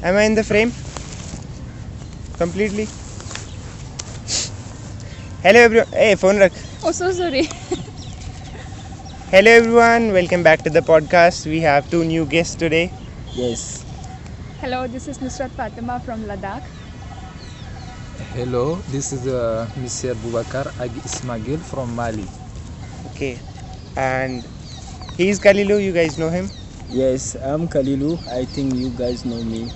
Am I in the frame? Completely? Hello everyone. Hey, phone rakh. Oh, so sorry. Hello everyone. Welcome back to the podcast. We have two new guests today. Yes. Hello, this is Nusrat Fatima from Ladakh. Hello, this is Mr. Boubakar Ismail from Mali. Okay. And he's Kalilu. You guys know him? Yes, I'm Kalilu. I think you guys know me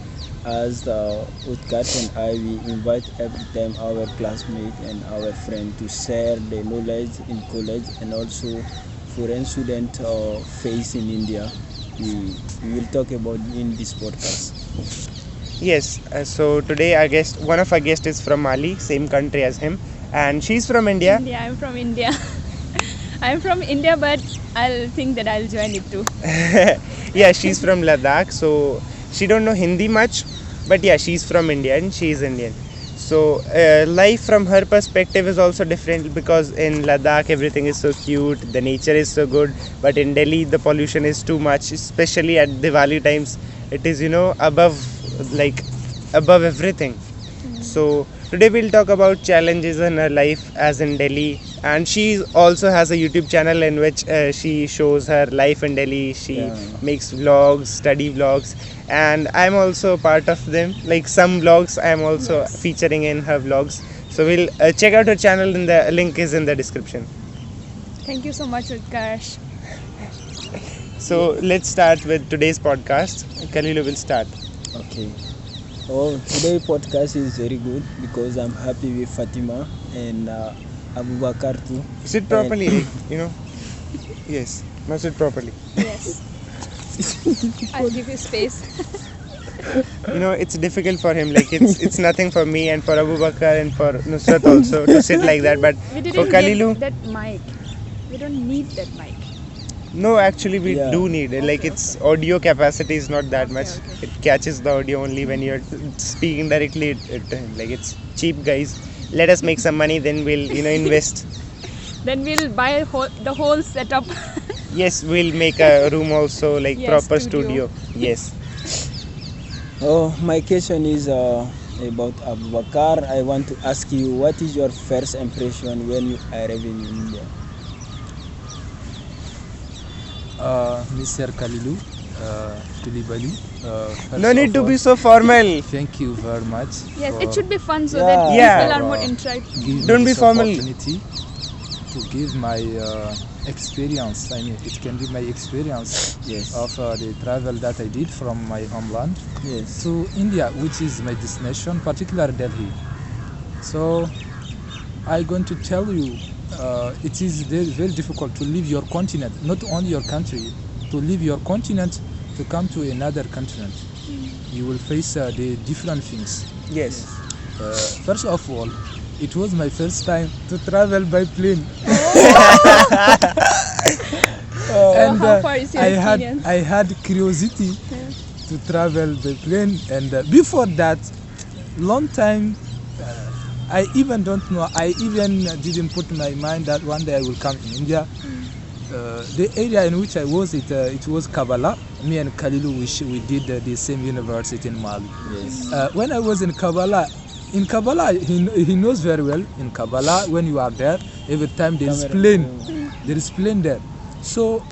as Utkarsh, and I we invite every time our classmate and our friend to share the knowledge in college and also foreign student face in India. We will talk about in this podcast. Yes. So today one of our guests is from Mali, same country as him, and she's from India. India, I'm from India. I'm from India, but I'll think that I'll join it too. Yeah, she's from Ladakh, so she don't know Hindi much, but yeah, she's from India and she's Indian. So life from her perspective is also different because in Ladakh everything is so cute, the nature is so good, but in Delhi the pollution is too much, especially at Diwali times. It is above everything. So today we'll talk about challenges in her life as in Delhi, and she also has a YouTube channel in which she shows her life in Delhi. She makes vlogs, study vlogs, and I'm also part of them. Like some vlogs I'm also featuring in her vlogs. So we'll check out her channel, and the link is in the description. Thank you so much, Utkarsh. So let's start with today's podcast. Kalilu will start. Okay. Oh, today podcast is very good because I'm happy with Fatima and Boubakar too. Sit properly, Yes, now sit properly. Yes. I'll give you space. It's difficult for him. Like it's nothing for me and for Boubakar and for Nusrat also to sit like that. But We for didn't Kalilu, get that mic. We don't need that mic. no, actually we Yeah. do need it. Like its audio capacity is not that much. Okay. It catches the audio only when you're speaking directly to him. Like it's cheap, guys. Let us make some money, then we'll invest. Then we'll buy the whole setup. Yes, we'll make a room also, like Yes, proper studio. Yes. Oh, my question is about Boubakar. I want to ask you, what is your first impression when you arrive in India? Mr. Kalilu, Kulibali. No need to be so formal. Thank you very much. Yes, for it should be fun so Yeah. that Yeah. people are more interested. giving me Don't be this formal. opportunity to give my experience. I mean, it can be my experience Yes. of the travel that I did from my homeland Yes. to India, which is my destination, particularly Delhi. So I'm going to tell you, it is very, very difficult to leave your continent, not only your country, to leave your continent to come to another continent. You will face the different things. Yes. First of all, it was my first time to travel by plane. And how far is your experience? I had curiosity to travel by plane, and before that, long time, I even don't know. I even didn't put in my mind that one day I will come in India. The area in which I was, it was Kabbalah. Me and Kalilu, we did the same university in Mali. Yes. When I was in Kabbalah, he knows very well. In Kabbalah, when you are there, every time there is plane there. So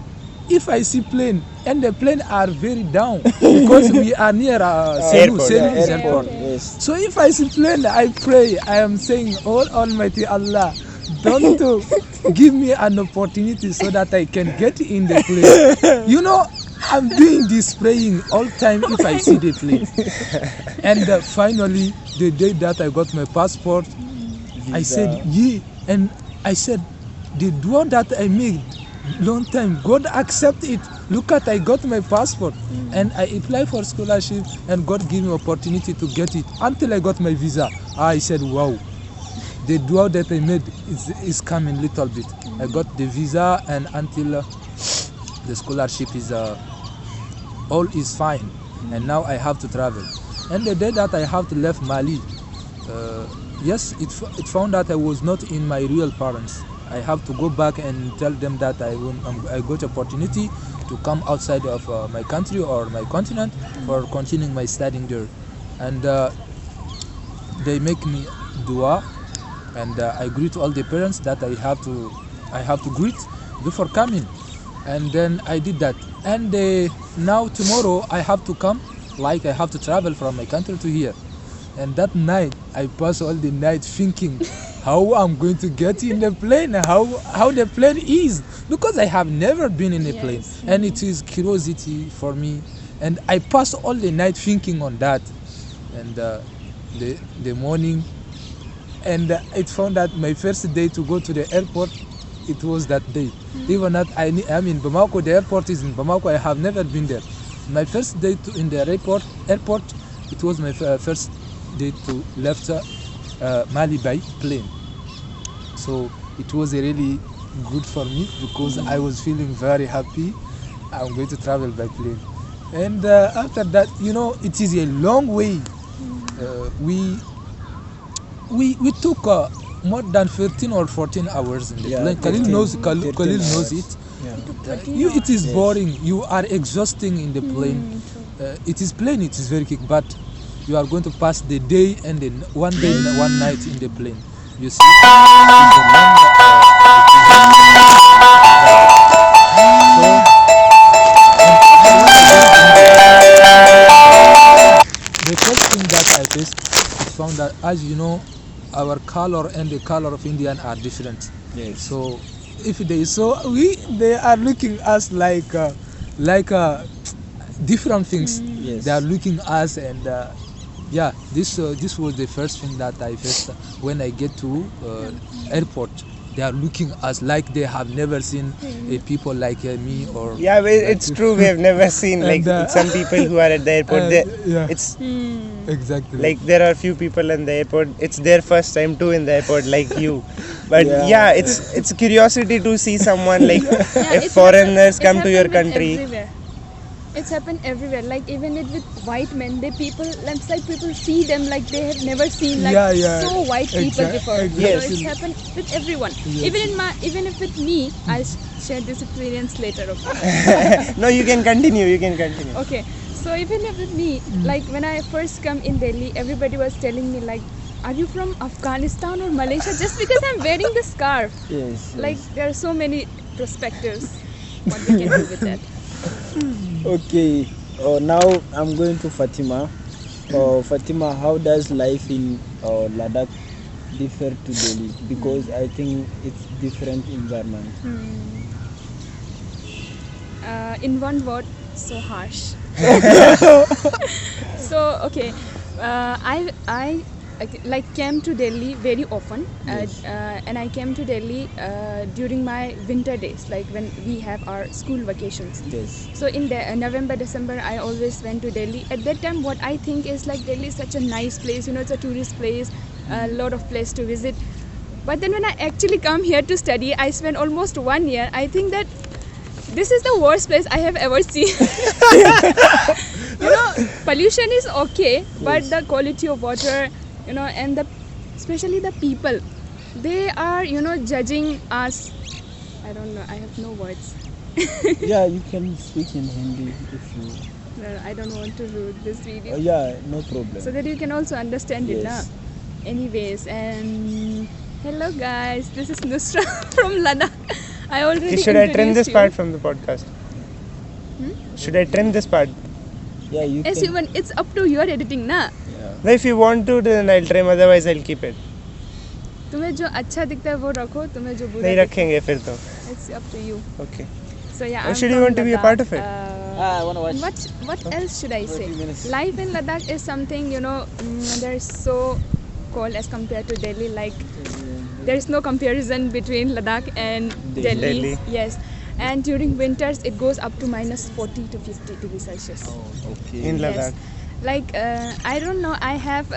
if I see plane, and the plane are very down because we are near Airport, Selu yeah, airport. Yes. So if I see plane, I pray. I am saying, "Oh Almighty Allah, don't give me an opportunity so that I can get in the plane." I'm doing this praying all time if I see the plane. And finally, the day that I got my passport, I said, "Yeah," and I said, "The dua that I made long time, God accept it. Look at, I got my passport, and I applied for scholarship, and God gave me opportunity to get it until I got my visa." I said, "Wow, the dua that I made is coming little bit." I got the visa, and until the scholarship is all is fine, and now I have to travel. And the day that I have to left Mali, yes, it found that I was not in my real parents. I have to go back and tell them that I got opportunity to come outside of my country or my continent for continuing my studying there. and they make me dua, and I greet all the parents that I have to greet before coming, and then I did that. And now tomorrow I have to come, like I have to travel from my country to here. And that night I pass all the night thinking how I'm going to get in the plane, how the plane is, because I have never been in a plane, and it is curiosity for me, and I pass all the night thinking on that. And the morning, and it found that my first day to go to the airport, it was that day. Even that I'm in Bamako, the airport is in Bamako, I have never been there. My first day in the airport, it was my first day to left Mali by plane. So it was really good for me, because I was feeling very happy. I'm going to travel by plane. And after that, it is a long way. We took more than 13 or 14 hours in the plane. Khalil knows it. Yeah. It is boring. You are exhausting in the plane. It is plane. It is very quick, but you are going to pass the day and then one day and one night in the plane. You see, the first thing that I faced, I found that, as you know, our color and the color of Indian are different. Yes. So if they are looking us like different things. Yes. They are looking us, and this was the first thing that I faced when I get to airport. They are looking us like they have never seen a people like me, or Yeah, but it's true. We have never seen like And, some people who are at the airport. yeah. It's exactly like there are few people in the airport. It's their first time too in the airport, like you. But Yeah. it's curiosity to see someone like if it's foreigners happened- come it to your happened with country. everywhere. It's happened everywhere. Like even it with white men, people see them like they have never seen like so white people before. Yes. So it's happened with everyone. Even if with me, I'll share this experience later. Okay. No, you can continue. You can continue. Okay. So even if with me, like when I first come in Delhi, everybody was telling me like, are you from Afghanistan or Malaysia? Just because I'm wearing the scarf. Yes. Like there are so many perspectives. What we can do with that. Okay. Now I'm going to Fatima. Fatima, how does life in Ladakh differ to Delhi? Because I think it's different environment. In one word, so harsh. So okay, I like came to Delhi very often, and I came to Delhi during my winter days, like when we have our school vacations. Yes. So in November, December, I always went to Delhi. At that time, what I think is like Delhi is such a nice place. It's a tourist place, a lot of place to visit. But then when I actually come here to study, I spent almost 1 year. I think that this is the worst place I have ever seen. Pollution is okay, but the quality of water, and especially the people, they are, judging us. I don't know. I have no words. Yeah, you can speak in Hindi if you. No, I don't want to ruin this video. Yeah, no problem. So that you can also understand it, Yes. na? Anyways, and hello guys, this is Nusrat from Ladakh. I already Should I trim this introduced part you. from the podcast? Should I trim this part? Yeah, you Yes, can. even it's up to your editing, na? Yeah. No, if you want to, then I'll trim. Otherwise, I'll keep it. तुम्हें जो अच्छा दिखता है वो रखो, तुम्हें जो बुरा नहीं दिखता रखेंगे फिर तो. है, it's up to you. Okay. So yeah, Why I'm should you from want to be a Ladakh. part of it? I want to watch. What else should I say? 30 minutes. Life in Ladakh is something, they're so cold as compared to Delhi. Like there is no comparison between Ladakh and Delhi. Delhi. Yes, and during winters it goes up to minus 40 to 50 degrees Celsius. Okay. In Yes. Ladakh. Like I don't know, I have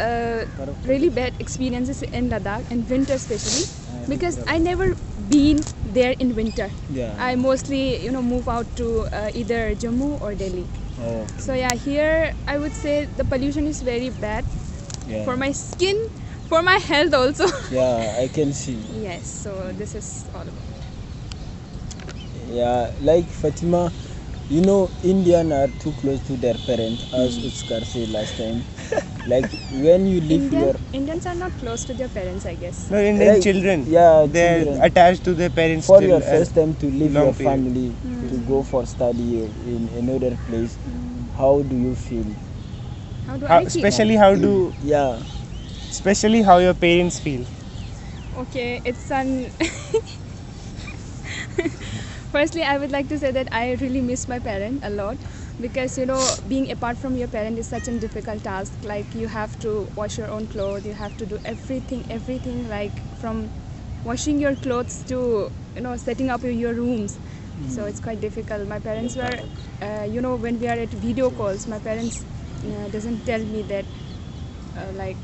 really bad experiences in Ladakh in winter especially, because I never been there in winter. Yeah. I mostly move out to either Jammu or Delhi. Oh. So yeah, here I would say the pollution is very bad Yeah. for my skin, for my health also. Yeah, I can see. Yes, so this is all about. Yeah, like Fatima, Indian are too close to their parents, as Utkarsh said last time. Like when you leave your Indians are not close to their parents, I guess. No, Indian Like, children. yeah, They're children. attached to their parents for till your a first time to leave long your period. family to go for study in another place, how do you feel? How do How, I feel? Yeah, especially how your parents feel. Okay, it's an. Firstly, I would like to say that I really miss my parent a lot, because being apart from your parent is such a difficult task. Like, you have to wash your own clothes, you have to do everything, like from washing your clothes to setting up your rooms. So it's quite difficult. My parents were, when we are at video calls, my parents doesn't tell me that, like,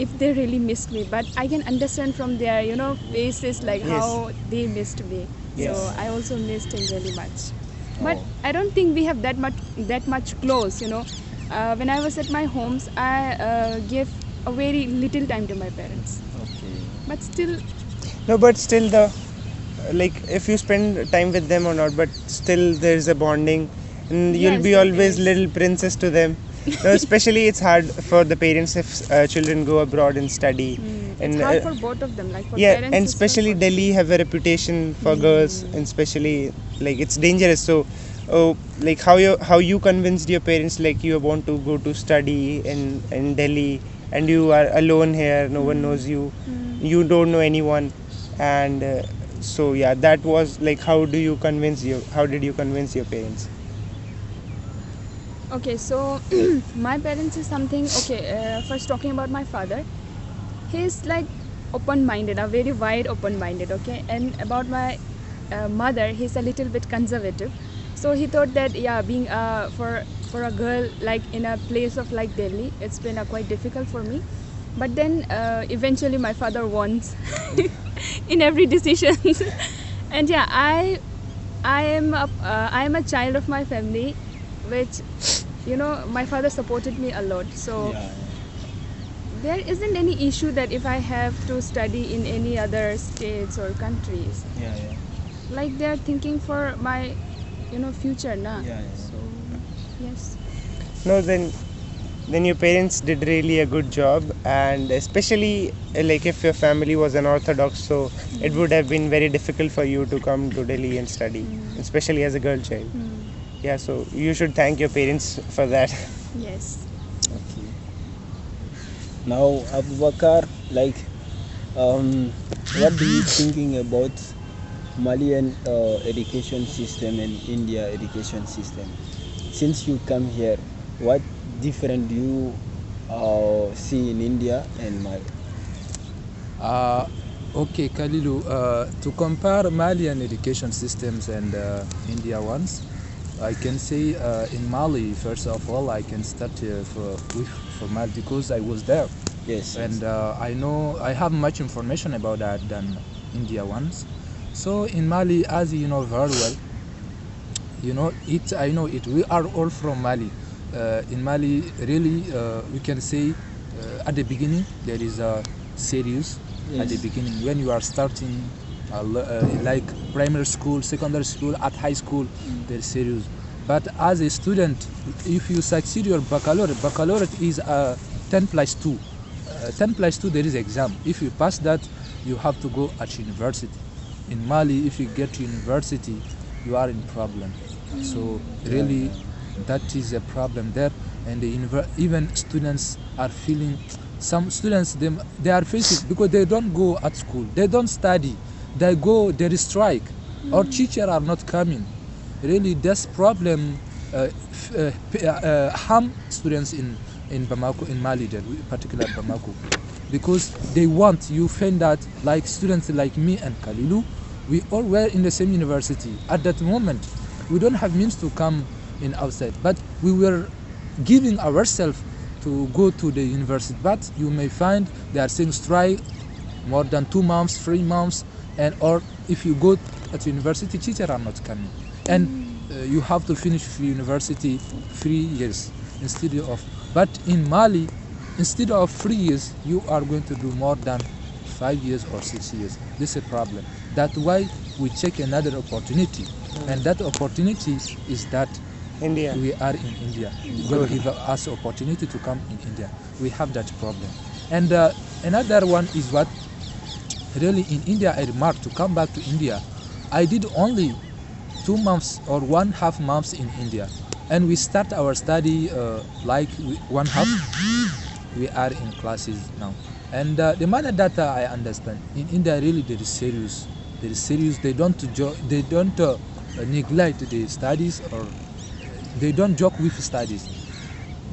if they really missed me, but I can understand from their faces, like, Yes. how they missed me. Yes. So I also missed him really much. But Oh. I don't think we have that much close. When I was at my homes, I gave a very little time to my parents. Okay. But still, No, but still like if you spend time with them or not, but still there's a bonding, and you'll Yes, be there always is. little princess to them. No, especially it's hard for the parents if children go abroad and study. it's And hard for both of them. Like, for yeah, parents, and it's especially hard for- Delhi have a reputation for girls, and especially like it's dangerous. So like how you convinced your parents, like you want to go to study in Delhi, and you are alone here, no one knows you, you don't know anyone, and so yeah, that was like how did you convince your parents? Okay, so my parents is something. Okay, first talking about my father, he's like open-minded, a very wide open-minded. Okay, and about my mother, he's a little bit conservative. So he thought that, yeah, being for a girl, like in a place of like Delhi, it's been quite difficult for me. But then eventually my father wants in every decision. And yeah, I am a child of my family, which my father supported me a lot. So Yeah. there isn't any issue that if I have to study in any other states or countries, Yeah. Yeah. like they're thinking for my future now. Yeah, yeah. So yes. No, then your parents did really a good job, and especially like if your family was an orthodox, so it would have been very difficult for you to come to Delhi and study, especially as a girl child. Yeah, so you should thank your parents for that. Yes. Okay. Now, Abubakar, like, what do you thinking about Malian education system and India education system? Since you come here, what different do you see in India and Mali? Okay, Kalilu, to compare Malian education systems and India ones, I can say in Mali, first of all, I can start for Mali because I was there. Yes. And I know I have much information about that than India ones. So in Mali, as you know very well, I know it. We are all from Mali. In Mali, really, we can say at the beginning there is a serious. At the beginning, when you are starting, like primary school, secondary school, at high school, they're serious. But as a student, if you succeed your baccalaureate is 10 plus 2. 10 plus 2, there is exam. If you pass that, you have to go at university. In Mali, if you get to university, you are in problem. So really, that is a problem there. And even students are feeling, some students, they are facing, because they don't go at school, they don't study, there is strike, or teachers are not coming. Really, this problem harm students in Bamako, in Mali, there, particularly Bamako, because they want, you find that, like students like me and Kalilu, we all were in the same university. At that moment, we don't have means to come in outside, but we were giving ourselves to go to the university. But you may find they are saying strike more than 2 months, 3 months, and or if you go at university, teachers are not coming, and you have to finish university 3 years instead of. But in Mali, instead of 3 years, you are going to do more than 5 years or 6 years. This is a problem. That's why we check another opportunity, and that opportunity is that India. We are in India. God give us opportunity to come in India. We have that problem. And another one is what really in India I remarked to come back to India. I did only 2 months or 1.5 months in India, and we start our study like 1.5. We are in classes now, and the manner that I understand in India really there is serious. There is serious. They don't neglect the studies, or they don't joke with studies.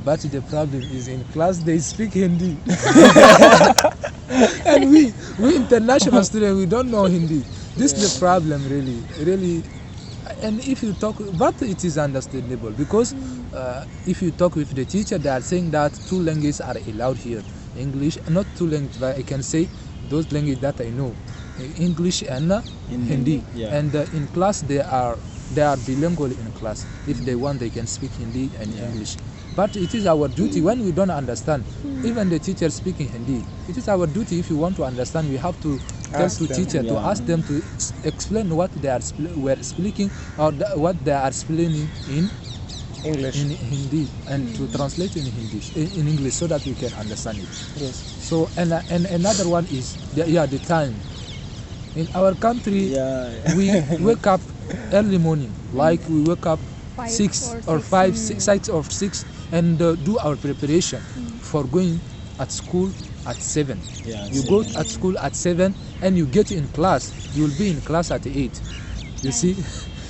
But the problem is in class they speak Hindi. And we international students, we don't know Hindi. This is the problem, really. And if you talk, but it is understandable, because if you talk with the teacher, they are saying that 2 languages are allowed here. English, not 2 languages, but I can say those languages that I know, English and Hindi. Yeah. And in class they are bilingual in class. If they want, they can speak Hindi and English. But it is our duty when we don't understand, even the teacher speaking Hindi, it is our duty, if you want to understand, we have to tell to teacher to ask them to explain what they are were speaking, or what they are explaining in English. in Hindi, and to translate in English, so that we can understand it. Yes. So and another one is the time. In our country, we wake up early morning, like we wake up 6 or 5, 6 or 6, and do our preparation for going at school at 7. You go at school at 7, and you get in class. You will be in class at 8. You see,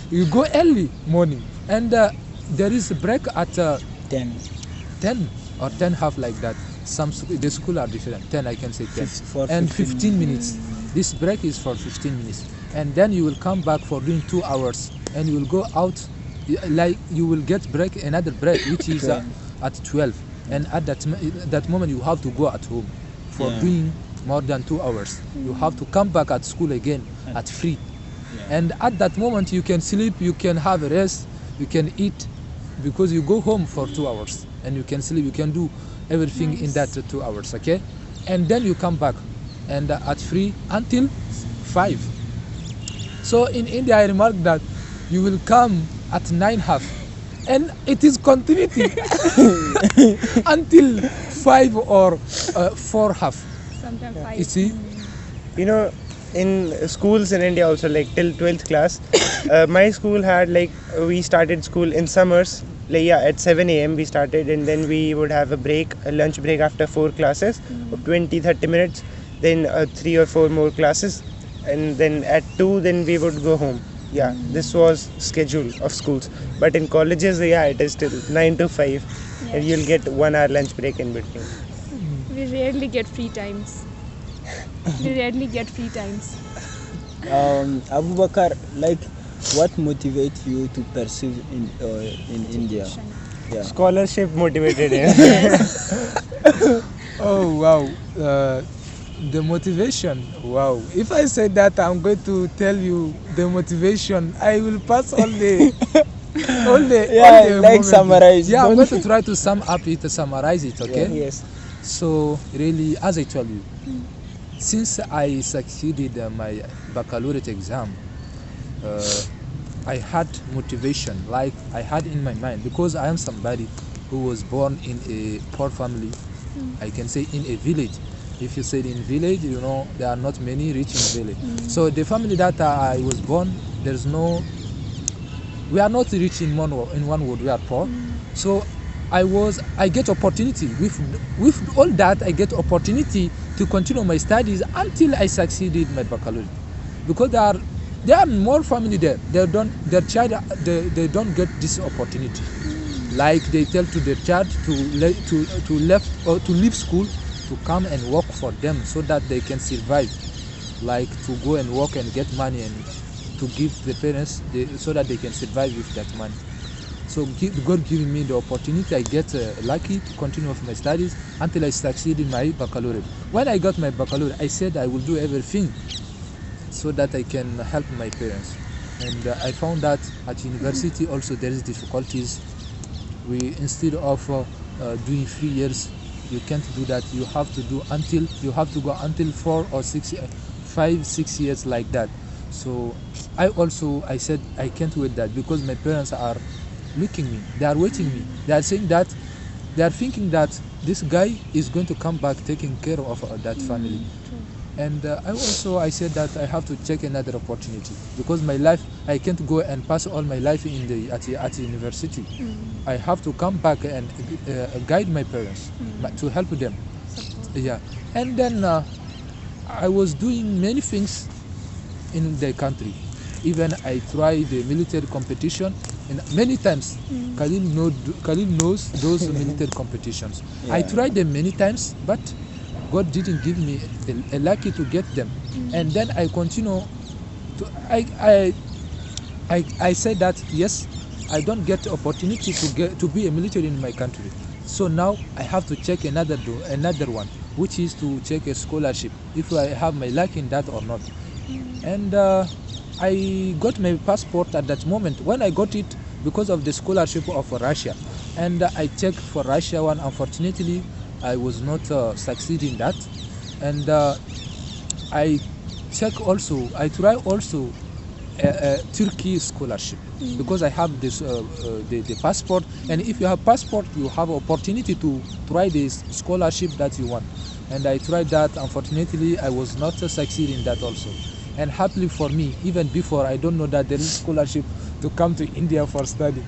you go early morning, and there is a break at 10 or 10.5 like that. The school are different. 10, I can say 10, and 15 minutes. This break is for 15 minutes, and then you will come back for doing 2 hours, and you will go out. Like you will get another break, which is at 12, and at that moment you have to go at home for doing more than 2 hours. You have to come back at school again at 3, and at that moment you can sleep, you can have a rest, you can eat, because you go home for 2 hours, and you can sleep, you can do everything in that 2 hours, okay? And then you come back, and at 3 until 5. So in India I remarked that you will come at 9.5, and it is continuity until 5 or 4.5. Sometimes 5. You see, You know, in schools in India also, like till 12th class, my school had, like, we started school in summers, like, at 7 a.m. we started, and then we would have a lunch break after 4 classes of 20-30 minutes, then 3 or 4 more classes, and then at 2 then we would go home. This was schedule of schools. But in colleges, it is still 9 to 5, and you'll get 1 hour lunch break in between. We rarely get free times. Boubakar, like, what motivates you to pursue in India? Scholarship motivated him. oh wow, the motivation, wow. If I say that I'm going to tell you the motivation, I will pass all the like summarize. I'm going to try to summarize it, okay? Yes. So really, as I told you, since I succeeded my baccalaureate exam, I had motivation, like I had in my mind, because I am somebody who was born in a poor family. I can say in a village. If you said in village, you know, there are not many rich in village. So the family that I was born, we are not rich in one word, we are poor. So I get opportunity with all that. I get opportunity to continue my studies until I succeeded my baccalaureate, because there are more family there. They don't get this opportunity. Like they tell to their child to leave school, to come and work for them, so that they can survive, like to go and work and get money, and to give the parents so that they can survive with that money. So God giving me the opportunity, I get lucky to continue with my studies until I succeed in my baccalaureate. When I got my baccalaureate, I said I will do everything so that I can help my parents. And I found that at university also there is difficulties. Instead of doing 3 years, you can't do that. You have to go until 4 or 5, 6 years like that. So I said I can't wait that, because my parents are looking me. They are waiting me. They are saying that they are thinking that this guy is going to come back taking care of that family. And I said that I have to check another opportunity because my life, I can't go and pass all my life at the university. I have to come back and guide my parents to help them. Yeah, and then I was doing many things in the country. Even I tried the military competition, and many times Khalil knows those military competitions. Yeah. I tried them many times, but God didn't give me a lucky to get them. And then I continue to I said that yes, I don't get the opportunity to be a military in my country. So now I have to check another one, which is to check a scholarship, if I have my luck in that or not. And I got my passport at that moment. When I got it, because of the scholarship of Russia, and I checked for Russia one. Unfortunately, I was not succeeding that, and I try also a Turkey scholarship because I have this the passport, and if you have passport, you have opportunity to try this scholarship that you want. And I tried that. Unfortunately, I was not succeeding that also. And happily for me, even before, I don't know that there is scholarship to come to India for study.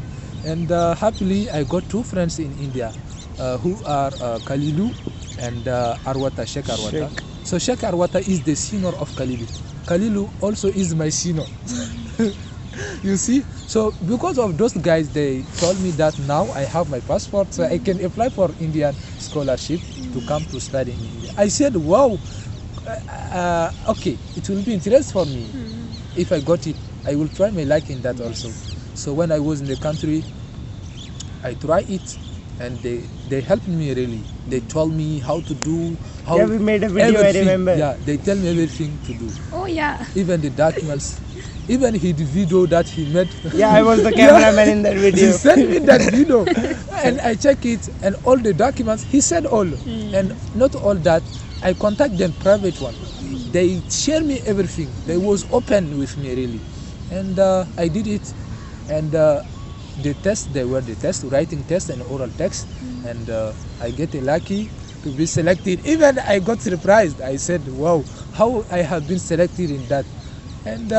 And happily, I got two friends in India who are Khalilu and Sheikh Arwata. So Sheikh Arwata is the senior of Khalilu. Khalilu also is my senior. You see? So because of those guys, they told me that now I have my passport, so I can apply for Indian scholarship to come to study in India. I said, wow. Okay, it will be interest for me. If I got it, I will try my luck in that also. So when I was in the country, I tried it, and they helped me really. They told me how to do. Yeah, we made a video, everything. I remember. Yeah, they tell me everything to do. Oh yeah. Even the documents, even the video that he made. Yeah, I was the cameraman in that video. He sent me that video, and I check it, and all the documents. He said all, and not all that. I contact them private one. They share me everything. They was open with me really, and I did it. And the test, they were the test, writing test and oral text, and I get lucky to be selected. Even I got surprised. I said, "Wow, how I have been selected in that." And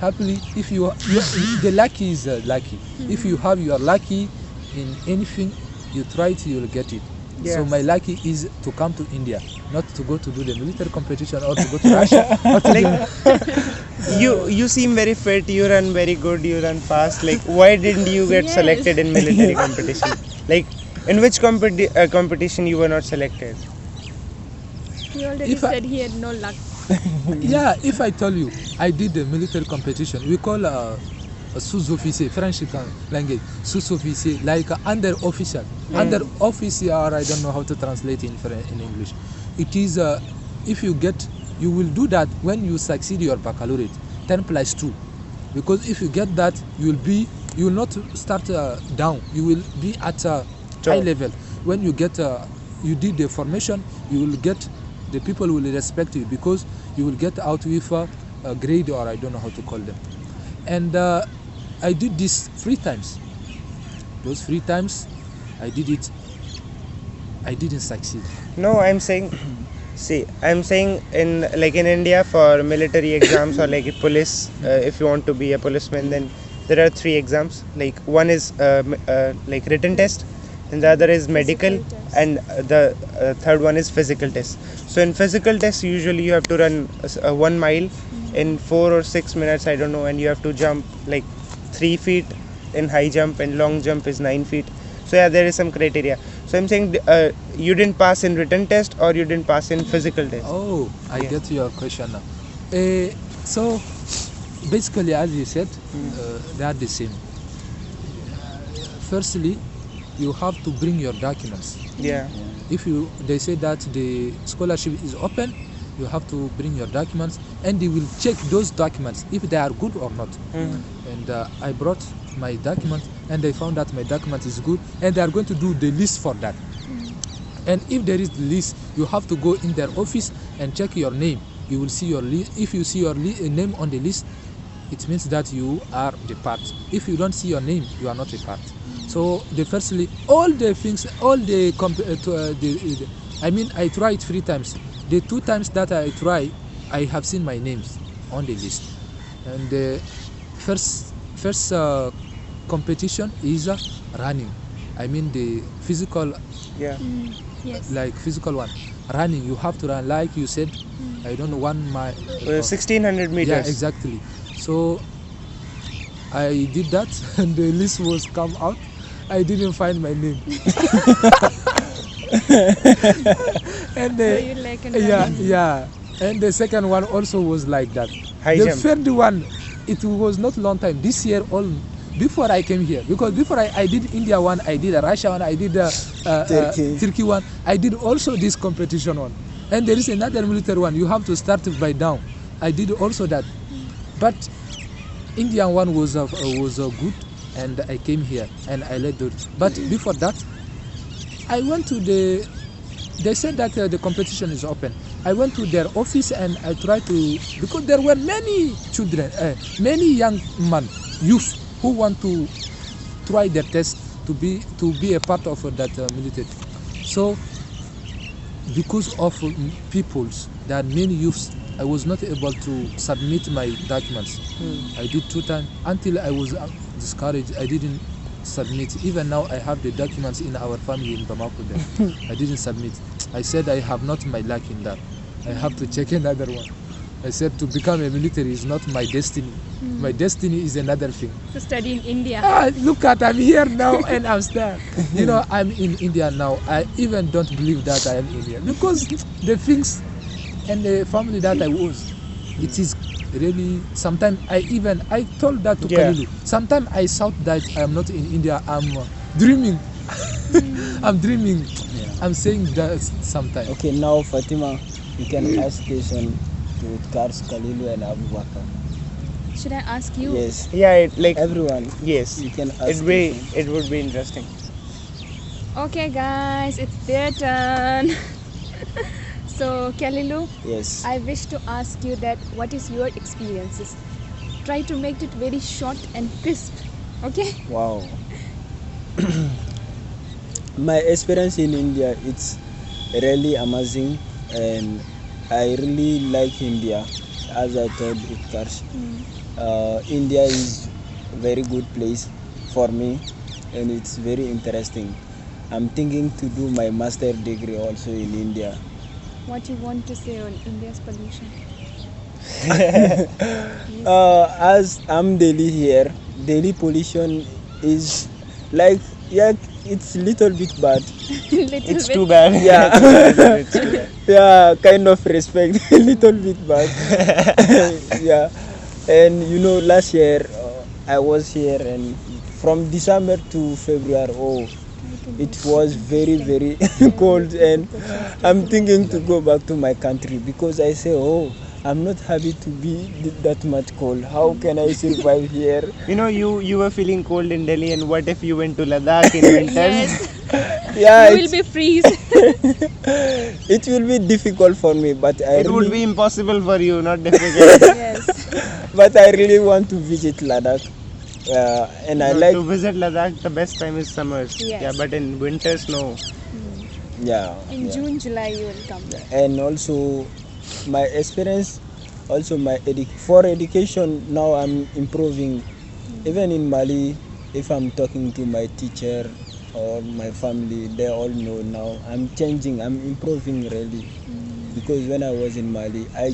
happily, if the lucky is lucky. If you have your lucky in anything, you try it, you will get it. Yes. So my lucky is to come to India, not to go to do the military competition or to go to Russia. Or to You seem very fit, you run very good, you run fast. Like, why didn't you get Yes. selected in military competition? Like, in which competition you were not selected? He already If I- said he had no luck. Yeah, if I tell you, I did the military competition. We call a sous-officier, French language, sous-officier, like under officer. Under officer, I don't know how to translate in English. It is, if you will do that when you succeed your baccalaureate, 10 plus 2. Because if you get that, you will not start down. You will be at a high level. When you get, you did the formation, you will get, the people will respect you because you will get out with a grade, or I don't know how to call them. And I did this 3 times. Those 3 times I did it, I didn't succeed. No, I'm saying in India for military exams or like a police, if you want to be a policeman, then there are 3 exams. Like one is like written test, and the other is medical, test. and the third one is physical test. So in physical test, usually you have to run 1 mile in 4 or 6 minutes, I don't know, and you have to jump like 3 feet in high jump, and long jump is 9 feet. So yeah, there is some criteria. So I'm saying you didn't pass in written test or you didn't pass in physical test. Oh, I Yeah. get your question now. So basically, as you said, they are the same. Firstly, you have to bring your documents. Yeah. If they say that the scholarship is open, you have to bring your documents, and they will check those documents if they are good or not. And I brought my documents, and they found that my document is good, and they are going to do the list for that. And if there is the list, you have to go in their office and check your name. You will see your list. If you see your name on the list, it means that you are the part. If you don't see your name, you are not a part. So firstly, all the things, all the I mean, I tried 3 times. The 2 times that I try, I have seen my names on the list. And the first competition is running. I mean the physical, Yeah. Yes. like physical one. Running, you have to run, like you said. I don't know, 1 mile. 1600 meters. Yeah, exactly. So I did that, and the list was come out. I didn't find my name. And So you like an yeah. And the second one also was like that. High The jump. third one, it was not long time. This year, all before I came here, because before I did India one, I did a Russia one, I did Turkey one, I did also this competition one. And there is another military one. You have to start by down. I did also that, but Indian one was good, and I came here and I led it. But before that, I went to the. They said that the competition is open. I went to their office and I tried to, because there were many children, many young men, youth who want to try their test to be a part of that military. So because of peoples, there are many youths, I was not able to submit my documents. I did 2 times until I was discouraged. I didn't submit. Even now I have the documents in our family in Bamako there. I didn't submit. I said I have not my luck in that. I have to check another one. I said to become a military is not my destiny. My destiny is another thing. To study in India. Look at, I'm here now and I'm there. You know, I'm in India now. I even don't believe that I am in India, because the things and the family that I was, it is really, sometimes I told that to Kalilu. Sometimes I thought that I am not in India, I'm dreaming. I'm dreaming. I'm saying that sometimes. Okay, now Fatima, you can ask question to Utkarsh, Kalilu and Boubakar. Should I ask you? Yes. Yeah, Everyone. yes. You can ask. It would be interesting. Okay, guys, it's their turn. So, Kalilu, Yes. I wish to ask you that what is your experiences? Try to make it very short and crisp. Okay? Wow. My experience in India, it's really amazing, and I really like India. As I told Utkarsh, India is a very good place for me, and it's very interesting. I'm thinking to do my master degree also in India. What you want to say on India's pollution? As I'm Delhi here, Delhi pollution is like, yeah, it's little bit bad. It's too bad. Yeah. It's too bad. Yeah, kind of respect, a little bit bad. Yeah, and you know, last year I was here, and from December to February, it was very, very cold, and I'm thinking to go back to my country, because I say, I'm not happy to be that much cold. How can I survive here? You know, you were feeling cold in Delhi, and what if you went to Ladakh in winter? Yes. Yeah, You will be freeze. it will be difficult for me, but It would be impossible for you, not difficult. Yes. But I really want to visit Ladakh, and I No, like. to visit Ladakh, the best time is summers. Yes. Yeah, but in winters, no. Yeah. In yeah. June, July, you will come. And also my experience, also for education, now I'm improving. Even in Mali, if I'm talking to my teacher or my family, they all know now I'm changing, I'm improving really. Because when I was in Mali, I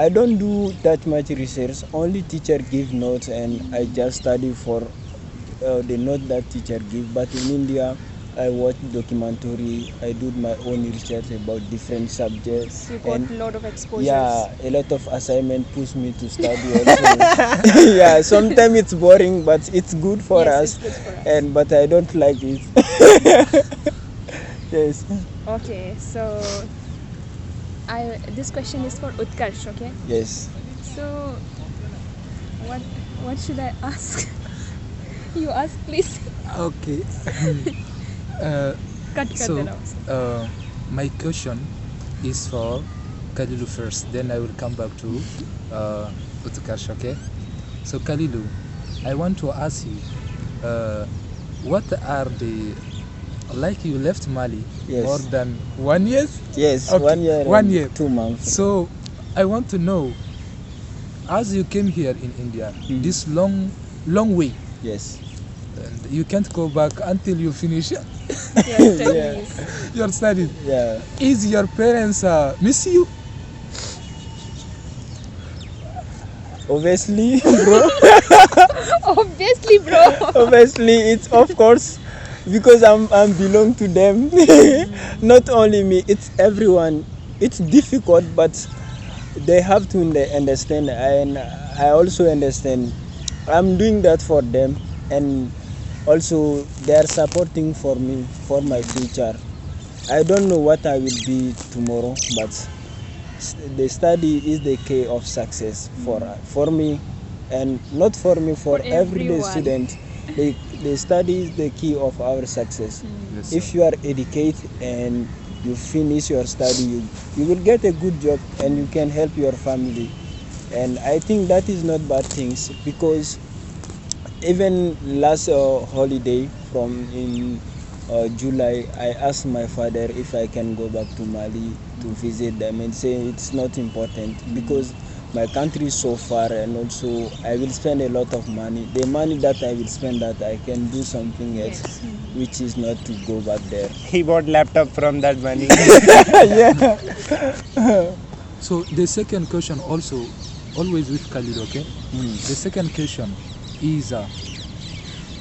don't do that much research, only teacher give notes, and I just study for the note that teacher give. But in India, I watch documentary, I do my own research about different subjects. You got And a lot of exposures. yeah, a lot of assignment push me to study also. Yeah, sometimes it's boring, but it's good for Yes, us. it's good for us. And but I don't like it. Yes. Okay, so this question is for Utkarsh, okay? Yes. So what should I ask? You ask, please. Okay. Cut So, it out. my question is for Kalilu first. Then I will come back to Utkarsh, okay? So Kalilu, I want to ask you, what are the, like you left Mali Yes. more than 1 year? Yes, Okay, 1 year 1 and year. 2 months. So I want to know, as you came here in India, this long way, Yes. and you can't go back until you finish Your studies. your studies. Yeah. Is your parents miss you? Obviously, bro. Obviously, bro. Obviously, it's of course because I'm belong to them. Not only me, it's everyone. It's difficult, but they have to understand, and I also understand. I'm doing that for them, and also they are supporting for me for my future. I don't know what I will be tomorrow, but the study is the key of success for me, and not for me, for For everyday everyone. student. The study is the key of our success. Yes, If you are educated and you finish your study, you will get a good job and you can help your family. And I think that is not bad things, because even last holiday from in July, I asked my father if I can go back to Mali to visit them, and say it's not important because my country is so far, and also I will spend a lot of money. The money that I will spend, that I can do something else, Yes. which is not to go back there. He bought laptop from that money. So the second question also, always with Khalid, okay? The second question is,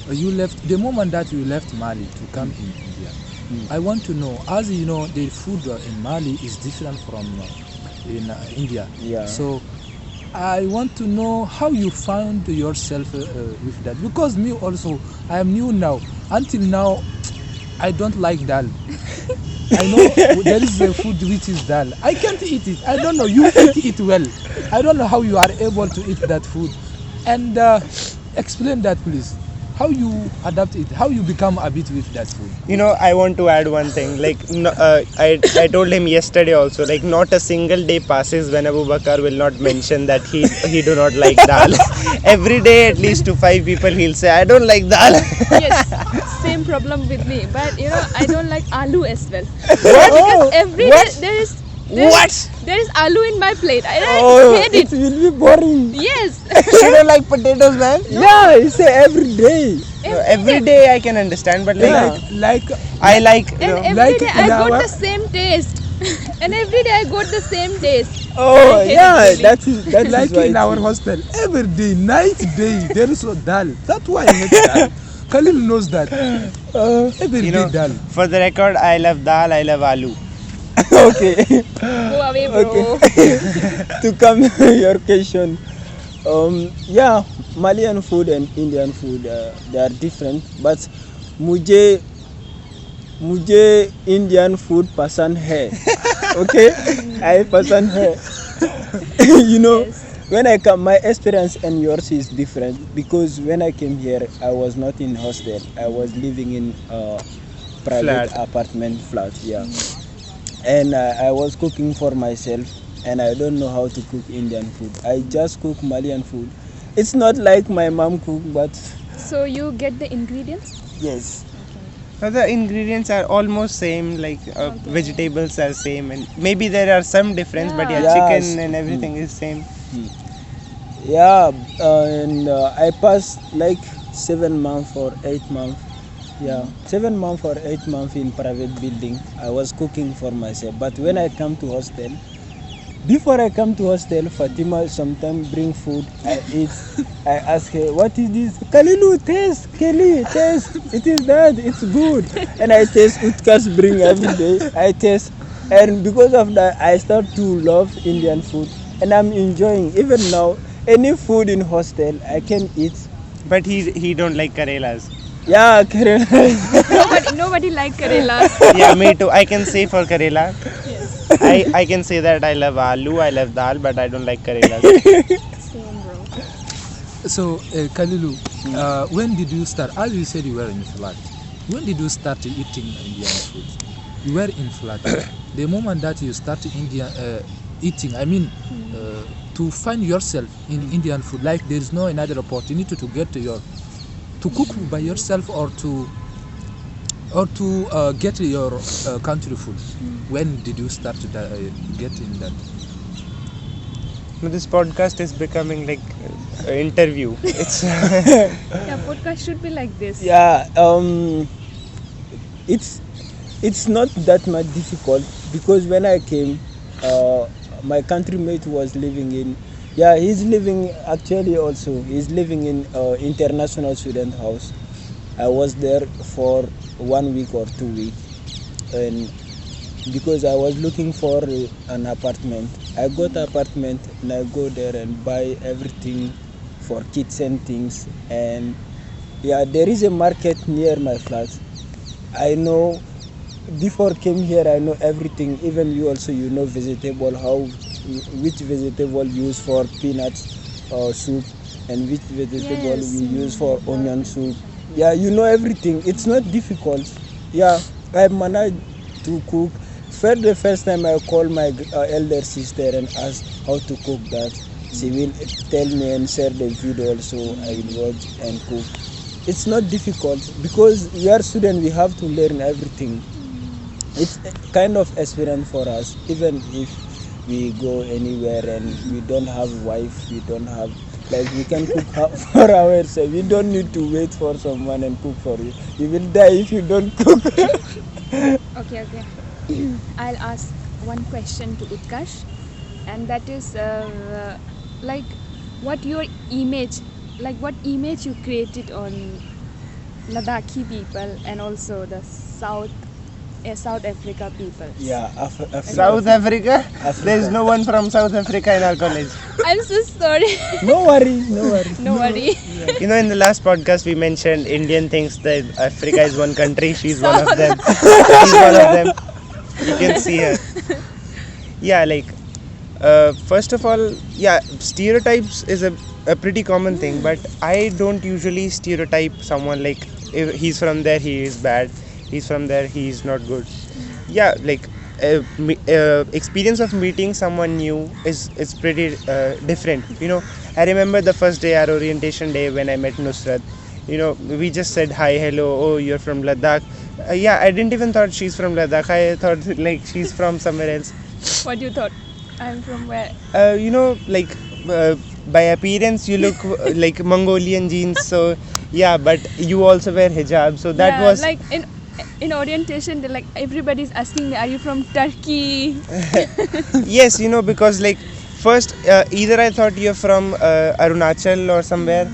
you left, the moment that you left Mali to come in India, I want to know, as you know, the food in Mali is different from in India. Yeah. So I want to know how you found yourself with that, because me also, I am new now. Until now, I don't like dal. I know there is a food which is dal. I can't eat it. I don't know. You eat it well. I don't know how you are able to eat that food. And explain that, please. How you adapt it? How you become a bit with that food? You know, I want to add one thing. Like, I told him yesterday also. Like, not a single day passes when Boubakar will not mention that he do not like dal. Every day, at least to 5 people, he'll say, I don't like dal. Yes, same problem with me. But you know, I don't like aloo as well. Because every day there is aloo in my plate. I hate It it. will be boring. Yes. You don't like potatoes, man? Yeah, it's every day. Every day I can understand, but like, Like I like. And every Like day I in got our- the same taste. And every day I got the same taste. Oh I hate yeah, it really. that is like why in it's- our hostel, every day, night, day, there is a dal. That's why I hate dal. Khalil knows that. Every You day know, dal. for the record, I love dal, I love aloo. Okay. Go away, bro. To come your question, yeah, Malian food and Indian food, they are different, but मुझे Indian food पसंद है. Okay, I पसंद है. You know, Yes. when I come, my experience and yours is different, because when I came here, I was not in hostel. I was living in private Flat. apartment flat. Yeah, and I was cooking for myself, and I don't know how to cook Indian food. I just cook Malian food. It's not like my mom cook, but So you get the ingredients? yes. The ingredients are almost same, like vegetables are same, and maybe there are some difference, but yeah, Yeah. chicken Yes. and everything is same. Yeah, and I passed like 7 months or 8 months. Yeah, 7 months or 8 months in private building. I was cooking for myself. But when I come to hostel, before I come to hostel, Fatima sometimes bring food. I eat. I ask her, what is this? Kalilu, taste. Kelly, taste. It is that. It's good. And I taste. Utkarsh bring every day. I taste. And because of that, I start to love Indian food. And I'm enjoying. Even now, any food in hostel, I can eat. But he don't like Karelas. Yeah, Kerala. Nobody like Karela. Yeah, me too. I can say for Karela. I can say that I love aloo, I love dal, but I don't like Karelas. Same, bro. So, Kalilu, when did you start? As you said, you were in flat. When did you start eating Indian food? You were in flat. The moment that you start eating, I mean, to to find yourself in Indian food. Like there is no another opportunity to get to cook by yourself or to get your country food. When did you start to get in that? No, this podcast is becoming like an interview. It's Yeah, podcast should be like this. Yeah, it's not that much difficult because when I came, my countrymate was living in, he's living actually also, he's living in international student house. I was there for 1 week or 2 weeks, and because I was looking for an apartment, I got an apartment and I go there and buy everything for kitchen things. And there is a market near my flat. I know before came here, I know everything. Even you also, you know vegetable, which vegetable used for peanuts soup and which vegetable Yes. we use for onion soup. Yeah, you know everything. It's not difficult. Yeah, I managed to cook. For the first time, I called my elder sister and asked how to cook that. She will tell me and share the video also. I will watch and cook. It's not difficult because we are students. We have to learn everything. It's a kind of experience for us. Even if we go anywhere and we don't have wife, we don't have, like, we can cook for ourselves. We don't need to wait for someone and cook for you. You will die if you don't cook. Okay. I'll ask one question to Utkarsh, and that is like what image you created on Ladakhi people and also the South Africa people. South Africa. There is no one from South Africa in our college. I'm so sorry. No worry. No worry. You know, in the last podcast we mentioned Indian thinks that Africa is one country. She's one of them. She's one of them. You can see her. Yeah, like first of all, stereotypes is a pretty common thing, but I don't usually stereotype someone like if he's from there he is bad, he's from there he is not good. Yeah, like experience of meeting someone new is pretty different. You know, I remember the first day, our orientation day, when I met Nusrat. You know, we just said hi, hello, oh, you're from Ladakh. I didn't even thought she's from Ladakh. I thought like she's from somewhere else. What you thought? I'm from where? You know, like by appearance you look like Mongolian genes. So yeah, but you also wear hijab. So that was like in orientation. Like everybody's asking me, "Are you from Turkey?" yes, you know, because like first either I thought you're from Arunachal or somewhere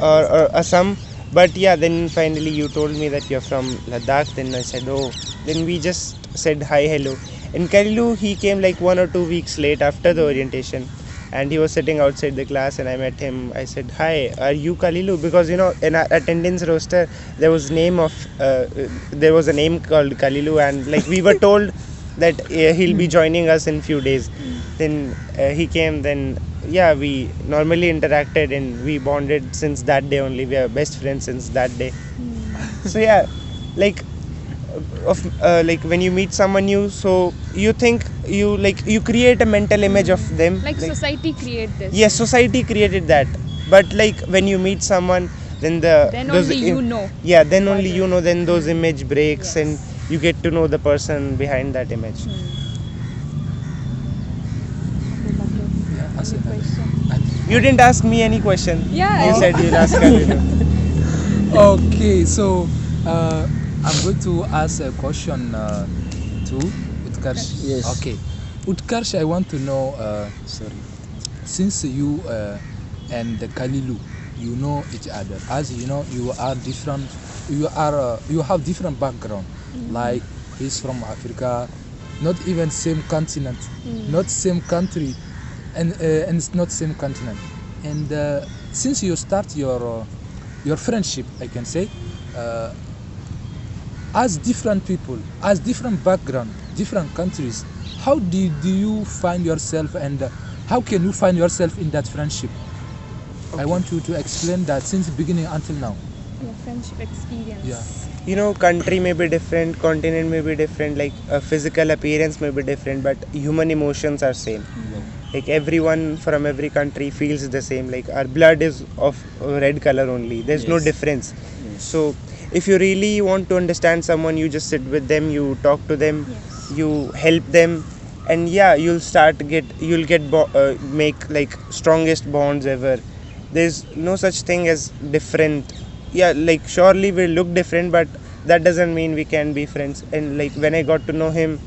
or Assam. But yeah, then finally you told me that you're from Ladakh. Then I said, oh. Then we just said hi, hello. In Kalilu, he came like 1 or 2 weeks late after the orientation, and he was sitting outside the class, and I met him. I said, hi, are you Kalilu? Because you know, in our attendance roster, there was a name called Kalilu, and like we were told that he'll be joining us in few days. Then he came. Then we normally interacted and we bonded since that day only. We are best friends since that day. So yeah, like like when you meet someone new, so you think you create a mental image of them. Like society create this. Yes, society created that. But like when you meet someone, then only you know. Yeah, then only you know. Then those image breaks, and you get to know the person behind that image. You didn't ask me any question. Yeah. You said you'll ask Kalilu. Okay, so I'm going to ask a question to Utkarsh. Yes. Okay, Utkarsh, I want to know. Since you and Kalilu, you know each other. As you know, you are different. You have different background. Like he's from Africa, not even same continent, not same country, and it's not same continent. And since you start your friendship, I can say, as different people, as different background, different countries, how do you find yourself, and how can you find yourself in that friendship? Okay. I want you to explain that since the beginning until now. Your friendship experience. Yeah. You know, country may be different, continent may be different, like physical appearance may be different, but human emotions are same. like everyone from every country feels the same, like our blood is of red color only, there's no Yes. difference. So if you really want to understand someone, you just sit with them, you talk to them, Yes. you help them, and yeah, you'll get make like strongest bonds ever. There's no such thing as different. Yeah, like surely we look different, but that doesn't mean we can be friends. And like when I got to know him,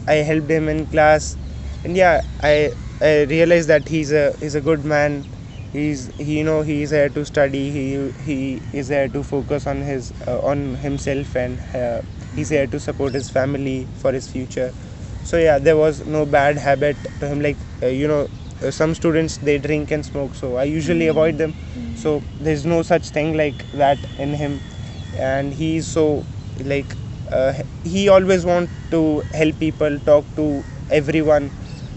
I helped him in class, and yeah, I realized that he's a good man. He's here to study. He is here to focus on himself, and he's here to support his family for his future. So yeah, there was no bad habit to him. Like some students, they drink and smoke, so I usually avoid them. So there's no such thing like that in him. And he's so like he always want to help people, talk to everyone.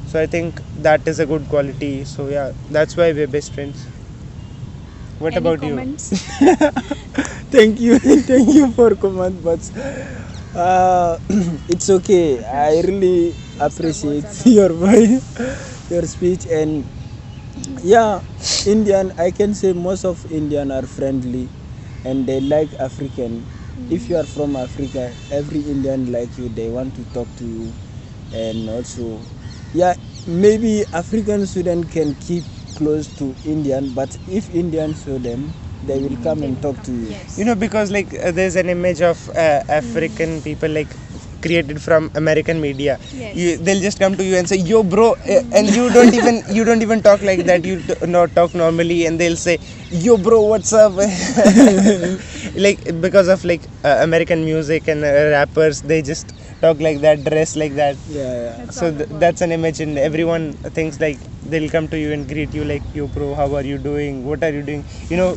So I think that is a good quality. So yeah, that's why we're best friends. What Any about comments? Thank you, thank you for comment, but it's okay. I really appreciate your voice, your speech, and yeah, Indian. I can say most of Indian are friendly, and they like African. If you are from Africa, every Indian like you. They want to talk to you, and also, yeah, maybe African student can keep close to Indian, but if Indian show them, they will come and talk to you. Yes. Because like there's an image of African people like created from American media. Yes. They'll just come to you and say, "Yo, bro," and you don't even talk like that. You not talk normally, and they'll say, "Yo, bro, what's up?" Like because of like American music and rappers, they just talk like that, dress like that. Yeah. That's So all about. that's an image, and everyone thinks like they'll come to you and greet you like, "Yo, bro, how are you doing? What are you doing?"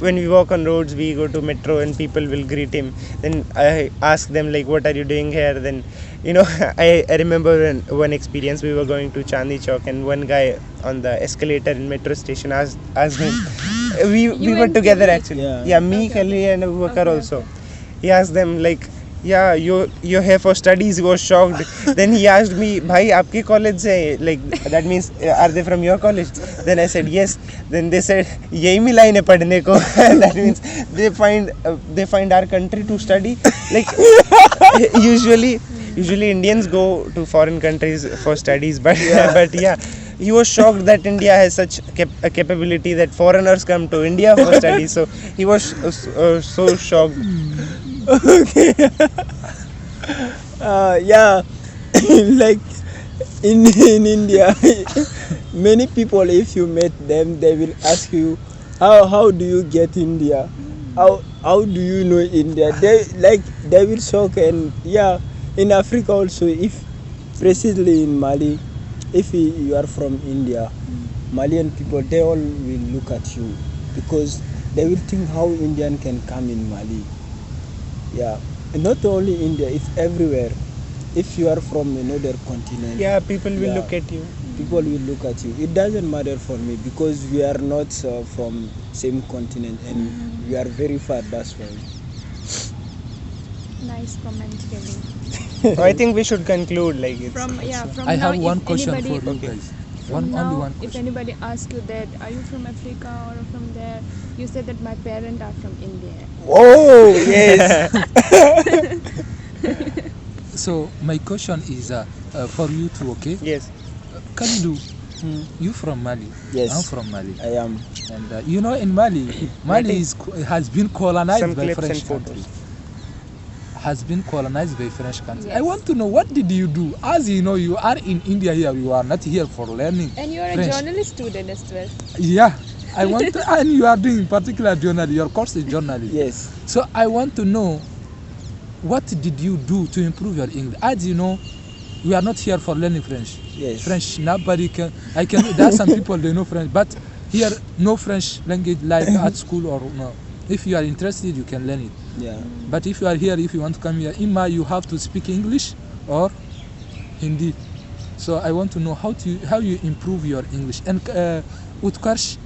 When we walk on roads, we go to metro, and people will greet him. Then I ask them like, "What are you doing here?" Then I remember one experience. We were going to Chandni Chowk, and one guy on the escalator in metro station asked him. We You were and together Khalid? actually. Yeah. Me, Okay. Khalid, and Boubakar Okay, also. He asked them like, "Yeah, you're here for studies." He was shocked. Then he asked me, "Bhai, आपके college से?" Like that means, are they from your college? Then I said yes. Then they said, यही मिला इन्हें पढ़ने को. That means they find our country to study. Like usually Indians go to foreign countries for studies, but but yeah. He was shocked that India has such a capability that foreigners come to India for studies. So he was so shocked. Okay. Yeah, like in India, many people, if you meet them, they will ask you, how do you get India? How do you know India? They will shock. And yeah, in Africa also, if precisely in Mali, if you are from India, Malian people, they all will look at you because they will think how Indian can come in Mali. Yeah, and not only India, it's everywhere. If you are from another continent, Yeah, people will Yeah. look at you. people will look at you. It doesn't matter for me because we are not from same continent and we are very far. That's why. Nice comment, Kevin. I think we should conclude like it's. From I now, have one if question anybody, for you guys. From now, Only one if question. anybody asks you that, are you from Africa or from there? You say that my parents are from India. Oh yes. So my question is for you two, okay? Yes. Kalilu, you from Mali? Yes. I'm from Mali. I am. And in Mali, Mali has been colonized Some by clips French and photos. country. Has been colonized by French country. I Yes. want to know, what did you do? As you know, you are in India here. You are not here for learning. And you are French. a journalist student as well. Yeah, I want to, and you are doing particular journalism. Your course is journalism. Yes. So I want to know, what did you do to improve your English? As you know, we are not here for learning French. Yes. French, nobody can. There are some people they know French, but here no French language like at school or no. If you are interested, you can learn it. Yeah. But if you are here, if you want to come here, you have to speak English or Hindi. So I want to know how you improve your English. And Utkarsh,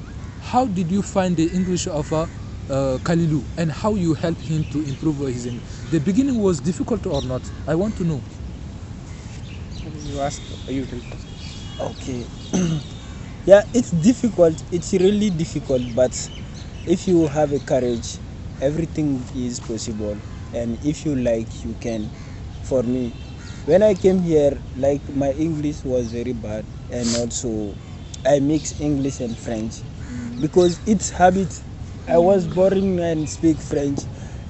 how did you find the English of Kalilu, and how you help him to improve his English? The beginning was difficult or not? I want to know. You ask. You tell first. Okay. Yeah, it's difficult. It's really difficult, but if you have a courage, everything is possible. And if you like, you can. For me, when I came here, like my English was very bad, and also I mix English and French because it's habit. I was boring and speak French,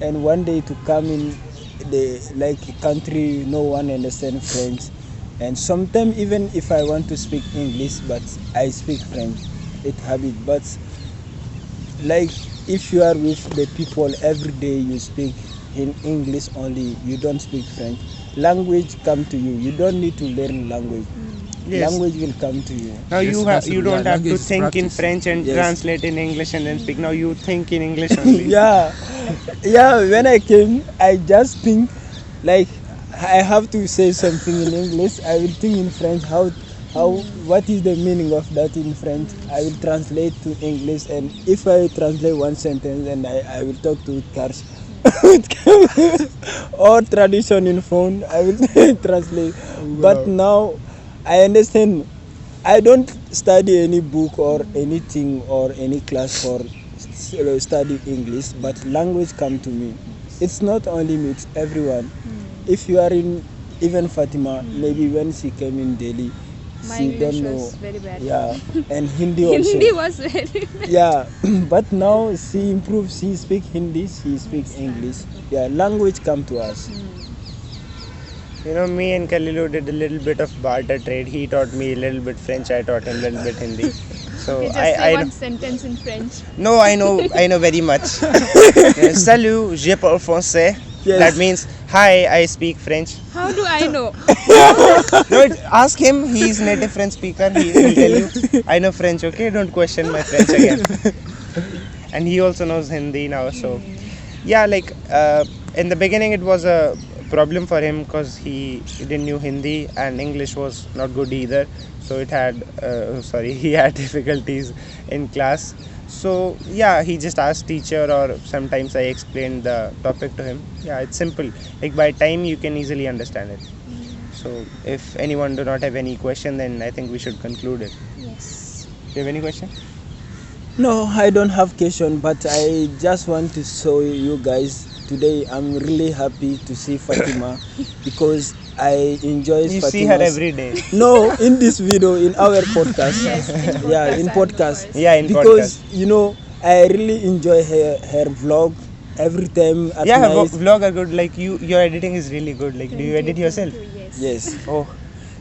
and one day to come in the like country, no one understand French, and sometimes even if I want to speak English, but I speak French, it habit. But like if you are with the people every day, you speak in English only, you don't speak French, language come to you, you don't need to learn language. Yes. Language will come to you. Now Yes, you possible. don't Yeah, have to language is think in practice. French and Yes. translate in English and then speak. Now you think in English only. Yeah, yeah, when I came I just think like I have to say something in English, I will think in French how what is the meaning of that in French, I will translate to English, and if I translate one sentence and I will talk to Utkarsh or tradition in phone, I will translate. But now I understand. I don't study any book or anything or any class for study English, but language come to me. It's not only me, it's everyone. If you are in, even Fatima, maybe when she came in Delhi, My she English don't know. was very bad. Yeah, and Hindi also. Hindi was very bad. Yeah, but now she improved. She speak Hindi, she speak English. Yeah, language come to us. You know, me and Kalilu did a little bit of barter trade. He taught me a little bit French, I taught him a little bit Hindi. So Okay, just I say one sentence in French. no, I know very much. Salut, je parle français. Yes. That means hi, I speak French. How do I know? No, ask him. He's native French speaker. He will tell you. I know French. Okay, don't question my French again. And he also knows Hindi now. So yeah, like in the beginning, it was a problem for him because he didn't know Hindi and English was not good either. So it had he had difficulties in class. So yeah, he just asked teacher, or sometimes I explained the topic to him. Yeah, it's simple. Like by time you can easily understand it. So if anyone do not have any question, then I think we should conclude it. Yes. Do you have any question? No, I don't have question, but I just want to show you guys today. I'm really happy to see Fatima because I enjoy You Fatima's. see her every day. No, in this video, in our podcast. Yes, in Yeah, podcast, in I podcast. know. Yeah, in Because podcast. you know, I really enjoy her vlog every time at Yeah, her night. vlog are good. Like your editing is really good. Like, do you edit yourself? Yes. Yes. Oh,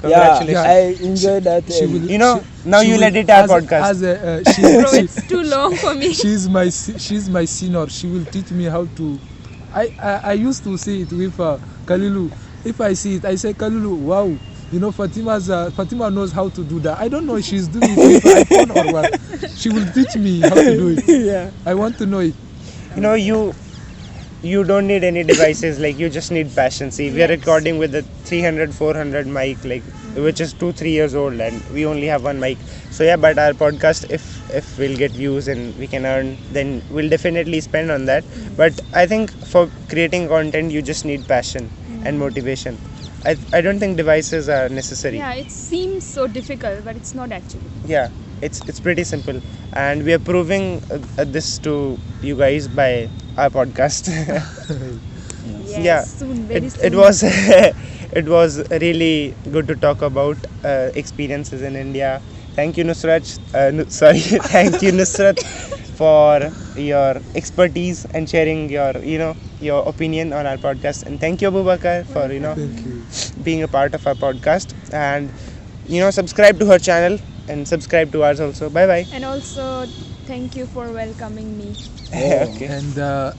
Yeah, congratulations. I enjoy that. She will, You know, now she you'll will- edit our as- podcast. as a, Bro, it's too long for me. she's my senior. She will teach me how to. I used to see it with Kalilu. If I see it, I say Kalilu, wow. You know, Fatima knows how to do that. I don't know if she's doing it with iPhone or what. She will teach me how to do it. Yeah. I want to know it. You know, you don't need any devices. Like, you just need passion. See, we are Yes. recording with a 300 400 mic, like, which is 2-3 years old, and we only have one mic. So yeah, but our podcast, if we'll get views and we can earn, then we'll definitely spend on that. But I think for creating content, you just need passion and motivation. I don't think devices are necessary. Yeah, it seems so difficult, but it's not actually. Yeah, it's pretty simple, and we are proving this to you guys by our podcast. Yes, Yeah, soon, very soon. it was it was really good to talk about experiences in India. Thank you, Nusrat. Thank you, Nusrat, for your expertise and sharing your opinion on our podcast. And thank you, Boubakar, for Thank you. being a part of our podcast. And subscribe to her channel and subscribe to ours also. Bye bye. And also, thank you for welcoming me. Okay. And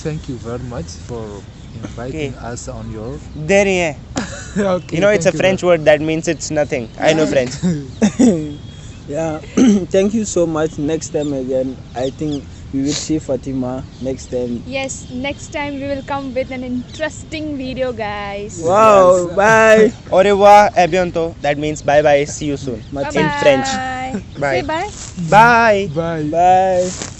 thank you very much for inviting us on your. There he hai. Okay, It's a thank you French word that means it's nothing. I know French. Yeah. Thank you so much. Next time again, I think we will see Fatima next time. Yes, next time we will come with an interesting video, guys. Wow. Bye. Au revoir, à bientôt. That means bye bye. See you soon. Bye-bye. In French. Bye. Bye. Say bye. Bye. Bye. Bye.